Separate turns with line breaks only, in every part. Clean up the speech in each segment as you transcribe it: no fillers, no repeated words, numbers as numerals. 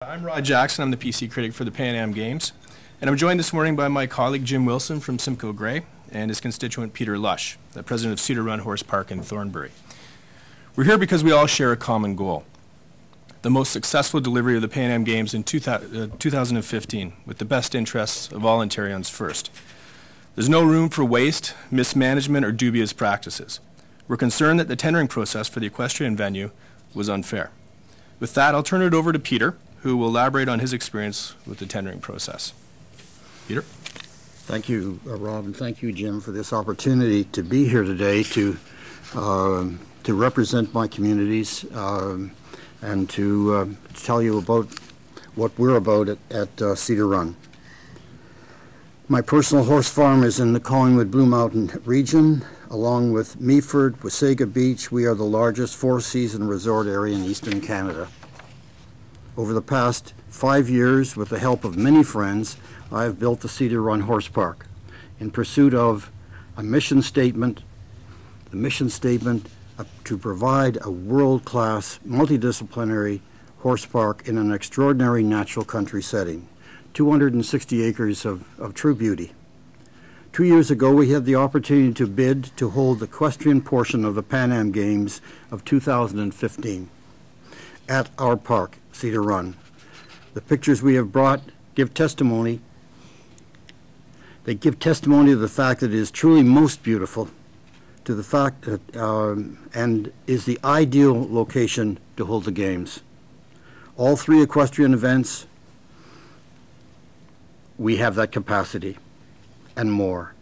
I'm Rod Jackson. I'm the PC critic for the PanAm Games, and I'm joined this morning by my colleague Jim Wilson from Simcoe-Grey and his constituent Peter Lush, the president of Cedar Run Horse Park in Thornbury. We're here because we all share a common goal: the most successful delivery of the PanAm Games in 2015, with the best interests of all Ontarians first. There's no room for waste, mismanagement, or dubious practices. We're concerned that the tendering process for the equestrian venue was unfair. With that, I'll turn it over to Peter, who will elaborate on his experience with the tendering process. Peter?
Thank you, Rob, and thank you, Jim, for this opportunity to be here today to represent my communities and to tell you about what we're about at Cedar Run. My personal horse farm is in the Collingwood Blue Mountain region. Along with Meaford, Wasaga Beach, we are the largest four-season resort area in Eastern Canada. Over the past 5 years, with the help of many friends, I have built the Cedar Run Horse Park in pursuit of a mission statement, to provide a world-class, multidisciplinary horse park in an extraordinary natural country setting, 260 acres of true beauty. 2 years ago, we had the opportunity to bid to hold the equestrian portion of the PanAm Games of 2015 at our park, Cedar Run. The pictures we have brought give testimony. They give testimony to the fact that it is truly most beautiful, to the fact that and is the ideal location to hold the games. All three equestrian events, we have that capacity and more.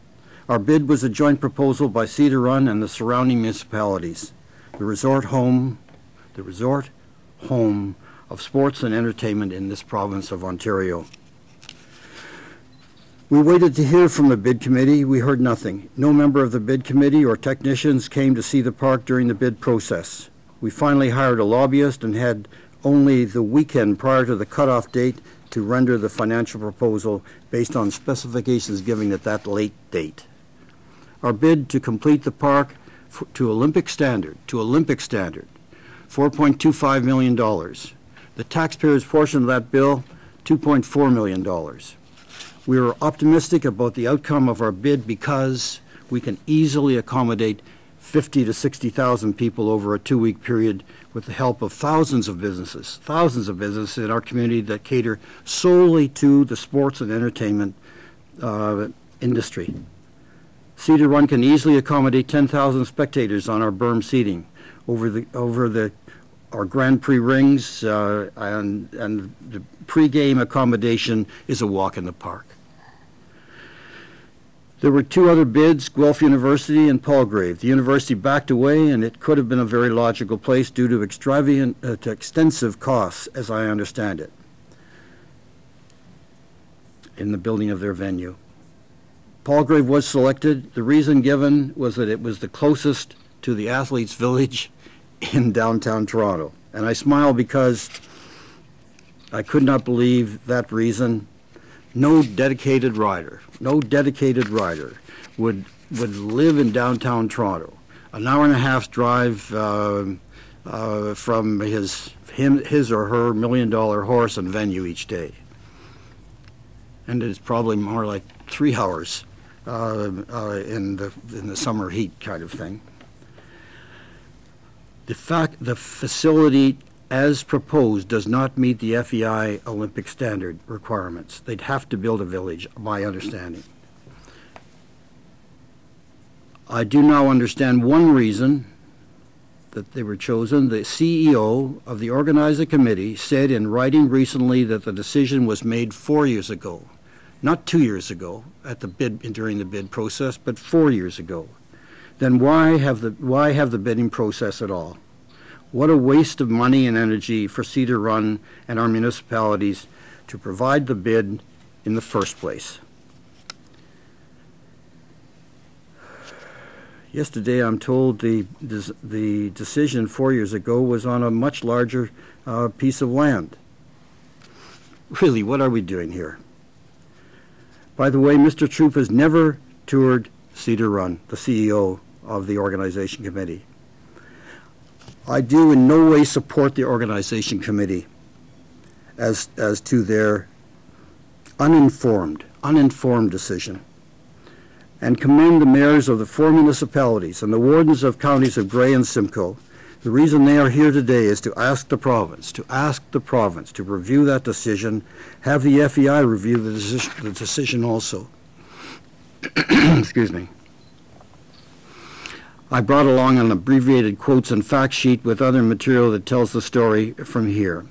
Our bid was a joint proposal by Cedar Run and the surrounding municipalities, the resort home of sports and entertainment in this province of Ontario. We waited to hear from the bid committee. We heard nothing. No member of the bid committee or technicians came to see the park during the bid process. We finally hired a lobbyist and had only the weekend prior to the cutoff date to render the financial proposal based on specifications given at that late date. Our bid to complete the park to Olympic standard, $4.25 million. The taxpayers' portion of that bill, $2.4 million. We are optimistic about the outcome of our bid because we can easily accommodate 50 to 60,000 people over a 2-week period with the help of thousands of businesses in our community that cater solely to the sports and entertainment industry. Cedar Run can easily accommodate 10,000 spectators on our berm seating over our Grand Prix rings, and the pre-game accommodation is a walk in the park. There were two other bids, Guelph University and Palgrave. The university backed away, and it could have been a very logical place due to extensive costs, as I understand it, in the building of their venue. Palgrave was selected. The reason given was that it was the closest to the athletes' village in downtown Toronto. And I smile because I could not believe that reason. No dedicated rider would live in downtown Toronto. An hour and a half's drive from his or her $1 million horse and venue each day. And it's probably more like 3 hours in the summer heat kind of thing. The facility as proposed does not meet the FEI Olympic standard requirements. They'd have to build a village, my understanding. I do now understand one reason that they were chosen. The CEO of the organizing committee said in writing recently that the decision was made 4 years ago, not 2 years ago during the bid process, but 4 years ago. Then why have the bidding process at all? What a waste of money and energy for Cedar Run and our municipalities to provide the bid in the first place. Yesterday, I'm told the decision 4 years ago was on a much larger piece of land. Really, what are we doing here? By the way, Mr. Troop has never toured Cedar Run, the CEO of the organization committee. I do in no way support the organization committee. as to their uninformed decision, and commend the mayors of the 4 municipalities and the wardens of counties of Grey and Simcoe. The reason they are here today is to ask the province to review that decision, have the FEI review the decision also. Excuse me. I brought along an abbreviated quotes and fact sheet with other material that tells the story from here.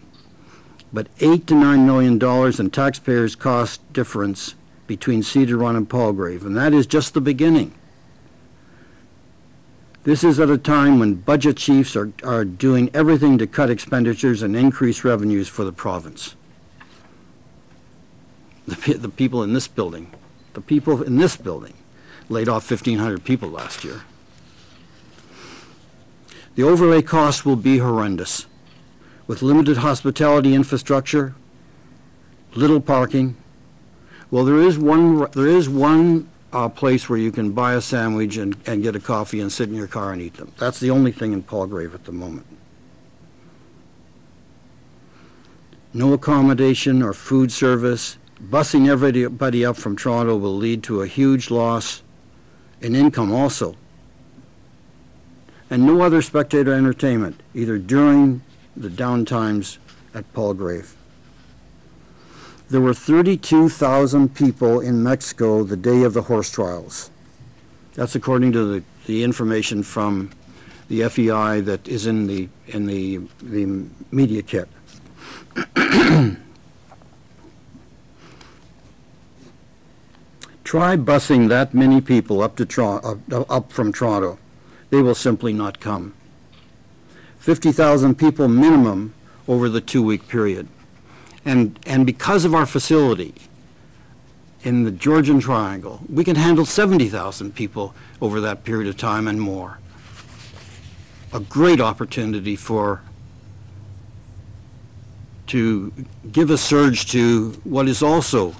But $8 to $9 million in taxpayers' cost difference between Cedar Run and Palgrave, and that is just the beginning. This is at a time when budget chiefs are doing everything to cut expenditures and increase revenues for the province. The people in this building laid off 1,500 people last year. The overlay costs will be horrendous. With limited hospitality infrastructure, little parking. Well, there is one place where you can buy a sandwich and get a coffee and sit in your car and eat them. That's the only thing in Palgrave at the moment. No accommodation or food service. Busing everybody up from Toronto will lead to a huge loss in income also. And no other spectator entertainment, either during the downtimes at Palgrave. There were 32,000 people in Mexico the day of the horse trials. That's according to the information from the FEI that is in the media kit. Try busing that many people up from Toronto. They will simply not come. 50,000 people minimum over the 2-week period. And because of our facility in the Georgian Triangle, we can handle 70,000 people over that period of time and more. A great opportunity to give a surge to what is also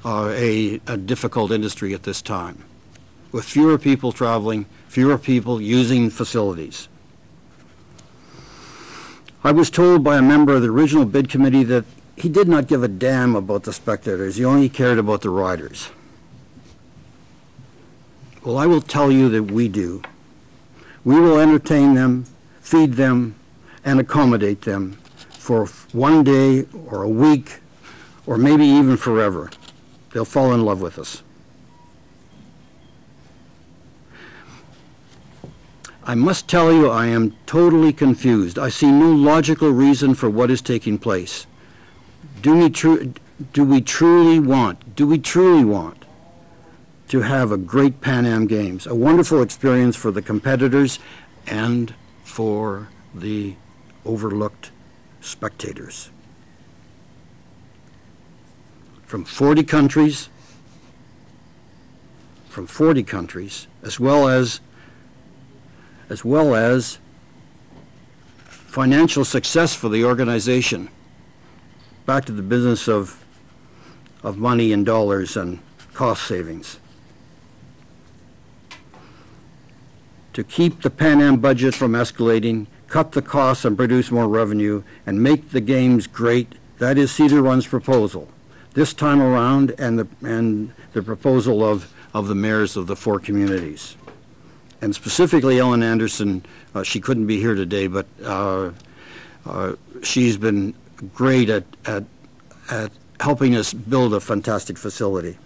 a difficult industry at this time, with fewer people traveling, fewer people using facilities. I was told by a member of the original bid committee that he did not give a damn about the spectators. He only cared about the riders. Well, I will tell you that we do. We will entertain them, feed them, and accommodate them for one day or a week or maybe even forever. They'll fall in love with us. I must tell you, I am totally confused. I see no logical reason for what is taking place. Do we truly want to have a great PanAm Games, a wonderful experience for the competitors and for the overlooked spectators? From 40 countries, as well as financial success for the organization. Back to the business of money and dollars and cost savings. To keep the PanAm budget from escalating, cut the costs and produce more revenue, and make the games great, that is Cedar Run's proposal. This time around, and the proposal of the mayors of the 4 communities. And specifically Ellen Anderson, she couldn't be here today, but she's been great at helping us build a fantastic facility.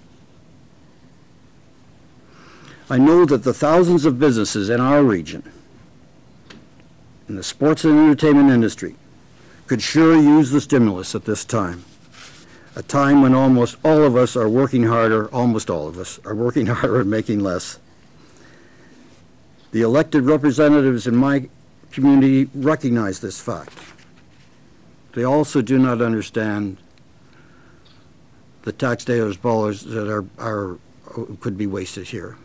I know that the thousands of businesses in our region, in the sports and entertainment industry, could sure use the stimulus at this time. A time when almost all of us are working harder, and making less. The elected representatives in my community recognize this fact. They also do not understand the taxpayers' dollars that could be wasted here.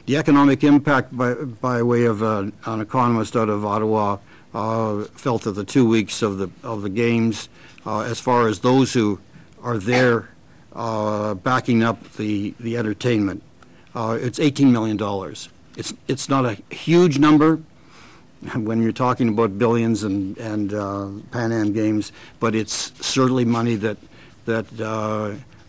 The economic impact by way of an economist out of Ottawa felt that the 2 weeks of the games, as far as those who are there backing up the entertainment, it's $18 million. It's not a huge number, when you're talking about billions and PanAm Games, but it's certainly money that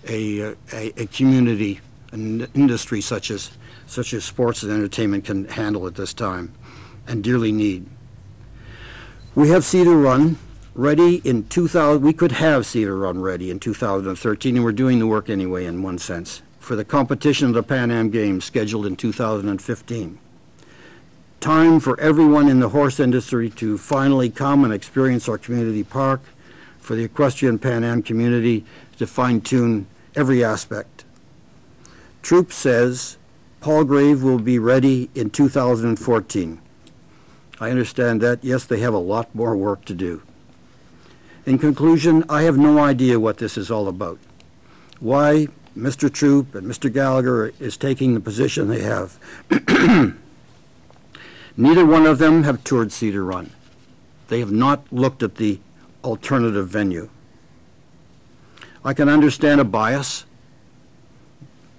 a community, an industry such as sports and entertainment can handle at this time and dearly need. We have Cedar Run ready in 2000. We could have Cedar Run ready in 2013, and we're doing the work anyway in one sense, for the competition of the PanAm Games scheduled in 2015. Time for everyone in the horse industry to finally come and experience our community park, for the equestrian PanAm community to fine-tune every aspect. Troop says Palgrave will be ready in 2014. I understand that. Yes, they have a lot more work to do. In conclusion, I have no idea what this is all about. Why Mr. Troop and Mr. Gallagher is taking the position they have. Neither one of them have toured Cedar Run. They have not looked at the alternative venue. I can understand a bias.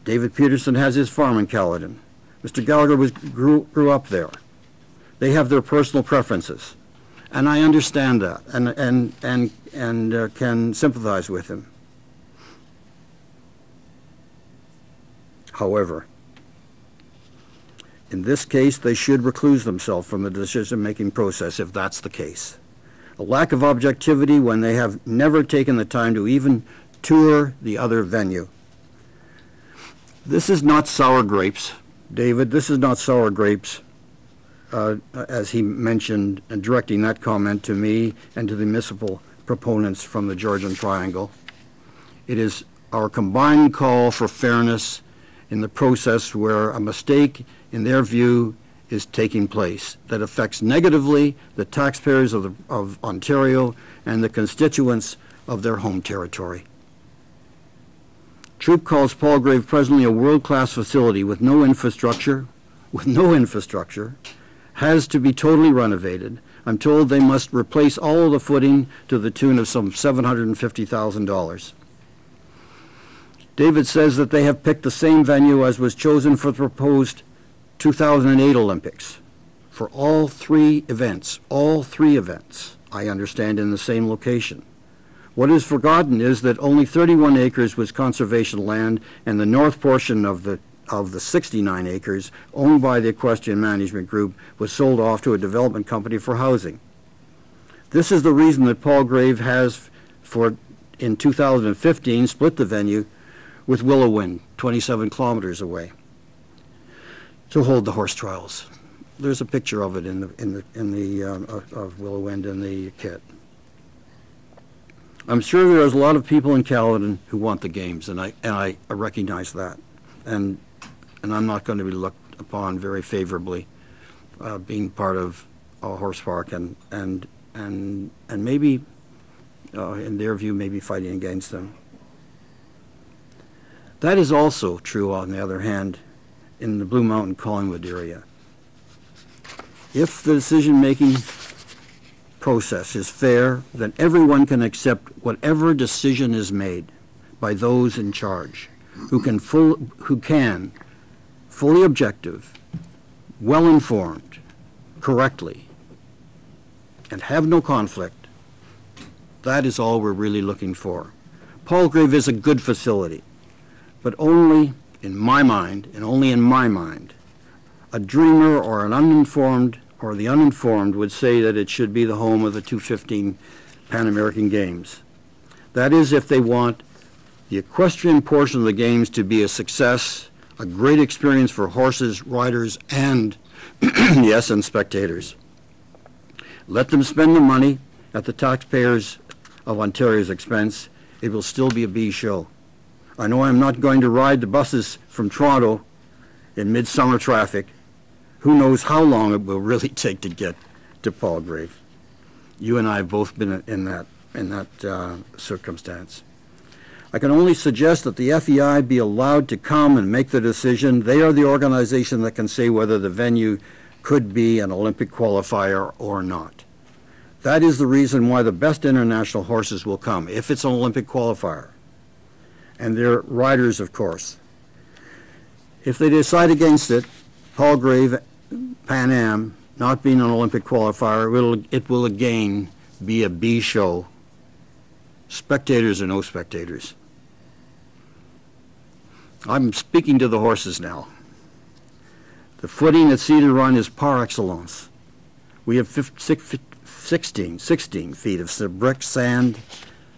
David Peterson has his farm in Caledon. Mr. Gallagher grew up there. They have their personal preferences, and I understand that, and can sympathize with him. However, in this case, they should recluse themselves from the decision-making process if that's the case. A lack of objectivity when they have never taken the time to even tour the other venue. This is not sour grapes, David. This is not sour grapes, as he mentioned, and directing that comment to me and to the municipal proponents from the Georgian Triangle. It is our combined call for fairness in the process where a mistake, in their view, is taking place that affects negatively the taxpayers of Ontario and the constituents of their home territory. Troop calls Palgrave presently a world-class facility with no infrastructure, has to be totally renovated. I'm told they must replace all of the footing to the tune of some $750,000. David says that they have picked the same venue as was chosen for the proposed 2008 Olympics. For all three events, I understand, in the same location. What is forgotten is that only 31 acres was conservation land, and the north portion of the 69 acres owned by the Equestrian Management Group was sold off to a development company for housing. This is the reason that Palgrave has, in 2015, split the venue with Willowwind, 27 kilometers away, to hold the horse trials. There's a picture of it of Willowwind in the kit. I'm sure there's a lot of people in Caledon who want the games, and I recognize that, and I'm not going to be looked upon very favorably being part of a horse park and maybe in their view maybe fighting against them. That is also true, on the other hand, in the Blue Mountain Collingwood area. If the decision-making process is fair, then everyone can accept whatever decision is made by those in charge, who can fully objective, well-informed, correctly, and have no conflict. That is all we're really looking for. Palgrave is a good facility, but only in my mind, and only in my mind, a dreamer or an uninformed or the uninformed would say that it should be the home of the 2015 Pan American Games. That is, if they want the equestrian portion of the games to be a success, a great experience for horses, riders, and, yes, and spectators. Let them spend the money at the taxpayers of Ontario's expense. It will still be a bee show. I know I'm not going to ride the buses from Toronto in midsummer traffic. Who knows how long it will really take to get to Palgrave. You and I have both been in that circumstance. I can only suggest that the FEI be allowed to come and make the decision. They are the organization that can say whether the venue could be an Olympic qualifier or not. That is the reason why the best international horses will come, if it's an Olympic qualifier. And they're riders, of course. If they decide against it, Palgrave, PanAm, not being an Olympic qualifier, it will again be a B show. Spectators or no spectators. I'm speaking to the horses now. The footing at Cedar Run is par excellence. We have 16 feet of brick sand,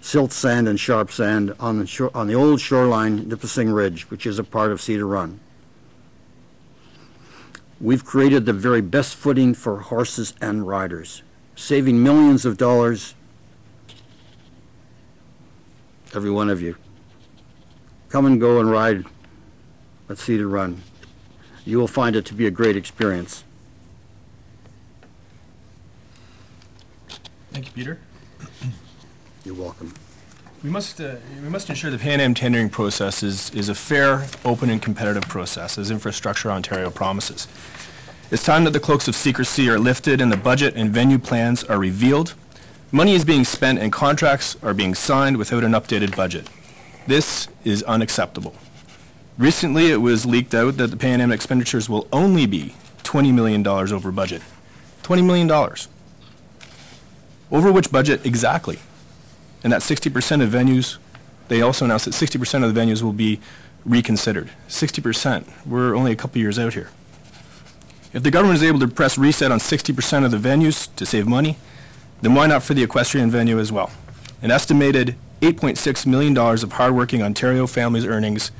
silt sand, and sharp sand on the old shoreline Nipissing Ridge, which is a part of Cedar Run. We've created the very best footing for horses and riders, saving millions of dollars. Every one of you, come and go and ride at Cedar Run. You will find it to be a great experience.
Thank you, Peter.
You're welcome.
We must ensure the PanAm tendering process is a fair, open, and competitive process, as Infrastructure Ontario promises. It's time that the cloaks of secrecy are lifted and the budget and venue plans are revealed. Money is being spent and contracts are being signed without an updated budget. This is unacceptable. Recently, it was leaked out that the PanAm expenditures will only be $20 million over budget. $20 million. Over which budget exactly? And that 60% of venues, they also announced that 60% of the venues will be reconsidered. 60%. We're only a couple years out here. If the government is able to press reset on 60% of the venues to save money, then why not for the equestrian venue as well? An estimated $8.6 million of hardworking Ontario families' earnings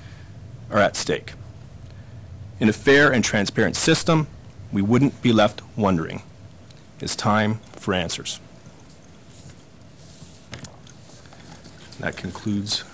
are at stake. In a fair and transparent system, we wouldn't be left wondering. It's time for answers. That concludes